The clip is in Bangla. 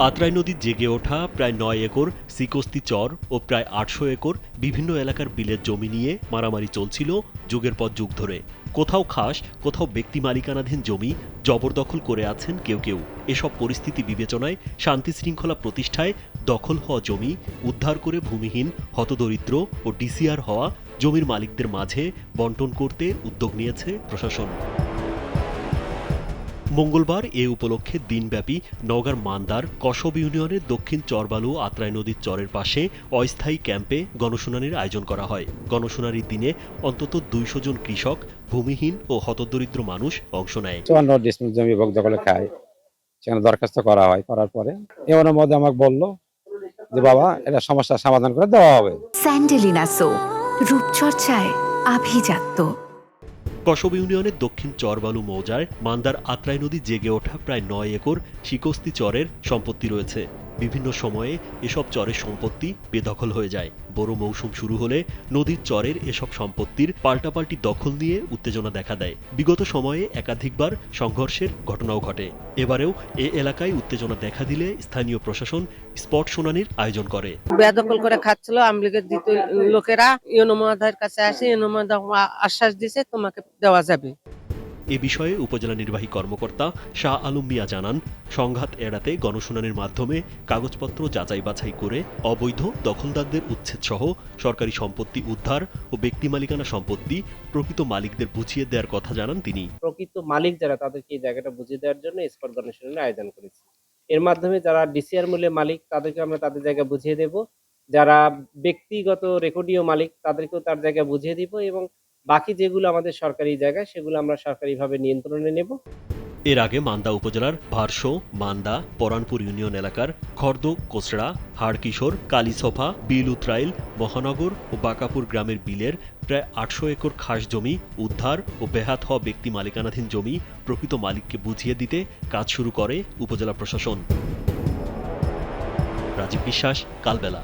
আত্রাই নদীর জেগে ওঠা প্রায় ৯ একর সিকস্তি চর ও প্রায় ৮০০ একর বিভিন্ন এলাকার বিলের জমি নিয়ে মারামারি চলছিল যুগের পর যুগ ধরে। কোথাও খাস, কোথাও ব্যক্তি মালিকানাধীন জমি জবরদখল করে আছেন কেউ কেউ। এসব পরিস্থিতি বিবেচনায় শান্তি শৃঙ্খলা প্রতিষ্ঠায় দখল হওয়া জমি উদ্ধার করে ভূমিহীন, হতদরিদ্র ও ডিসিআর হওয়া জমির মালিকদের মাঝে বন্টন করতে উদ্যোগ নিয়েছে প্রশাসন। মঙ্গলবার এ উপলক্ষে দিনব্যাপী নওগাঁর মান্দার কসব ইউনিয়নের দক্ষিণ চরবালু আত্রাই নদীর চরের পাশে অস্থায়ী ক্যাম্পে গণশুনানির আয়োজন করা হয়। গণশুনানির দিনে অন্তত ২০০ জন কৃষক, ভূমিহীন ও হতদরিদ্র মানুষ অংশ নেয়। ৫৪ ডিসমিল জমি ভোগ দখলে খায়, সেখানে দরখাস্ত করা হয়। করার পরে এমনের মধ্যে আমাকে বললো যে বাবা এটা সমস্যার সমাধান করে দেওয়া হবে। স্যান্ডেলিনা সো, রূপচর্চায় আভিজাত্য। কসব ইউনিয়নের দক্ষিণ চরবালু মৌজায় মান্দার আত্রাই নদী জেগে ওঠা প্রায় ৯ একর শিকস্তি চরের সম্পত্তি রয়েছে। বিভিন্ন সময়ে এসব চরের সম্পত্তি বেদখল হয়ে যায়। বড় মৌসুম শুরু হলে নদীর চরের এসব সম্পত্তির পাল্টাপাল্টি দখল নিয়ে উত্তেজনা দেখা দেয়। বিগত সময়ে একাধিকবার সংঘর্ষের ঘটনাও ঘটে। এবারেও এ এলাকায় উত্তেজনা দেখা দিলে স্থানীয় প্রশাসন স্পট শুনানির আয়োজন করে। বেদখল করে খাচ্ছিল আওয়ামী লীগের দ্বিতীয় লোকেরা ইউনো মহোদয়ের কাছে আসে, ইউনো মহোদয় আশ্বাস দিয়েছে তোমাকে দেওয়া যাবে। এ বিষয়ে উপজেলা নির্বাহী কর্মকর্তা শাহ আলম মিয়া জানান, সংঘাত এড়াতে গণশুনানির মাধ্যমে কাগজপত্র যাচাই বাছাই করে অবৈধ দখলদারদের উচ্ছেদ সহ সরকারি সম্পত্তি উদ্ধার ও ব্যক্তি মালিকানা সম্পত্তি প্রকৃত মালিকদের বুঝিয়ে দেওয়ার কথা জানান তিনি। প্রকৃত মালিক যারা তাদেরকে এই জায়গাটা বুঝিয়ে দেওয়ার জন্য স্পট গণশুনানির আয়োজন করেছি। এর মাধ্যমে যারা ডিসিআর মূল্যে মালিক তাদেরকে আমরা তাদের জায়গা বুঝিয়ে দেব, যারা ব্যক্তিগত রেকর্ডীয় মালিক তাদেরকেও তার জায়গা বুঝিয়ে দিব, এবং বাকি যেগুলো আমাদের সরকারি জায়গা সেগুলো আমরা সরকারিভাবে নিয়ন্ত্রণে নেব। এর আগে মান্দা উপজেলার ভারসো, মান্দা, পরানপুর ইউনিয়ন এলাকার খর্দ, কোসড়া, হাড়কিশোর, কালীসফা, বিল উত্রাইল, মহানগর ও বাকাপুর গ্রামের বিলের প্রায় ৮০০ একর খাস জমি উদ্ধার ও বেহাত হওয়া ব্যক্তি মালিকানাধীন জমি প্রকৃত মালিককে বুঝিয়ে দিতে কাজ শুরু করে উপজেলা প্রশাসন। রাজীব বিশ্বাস, কালবেলা।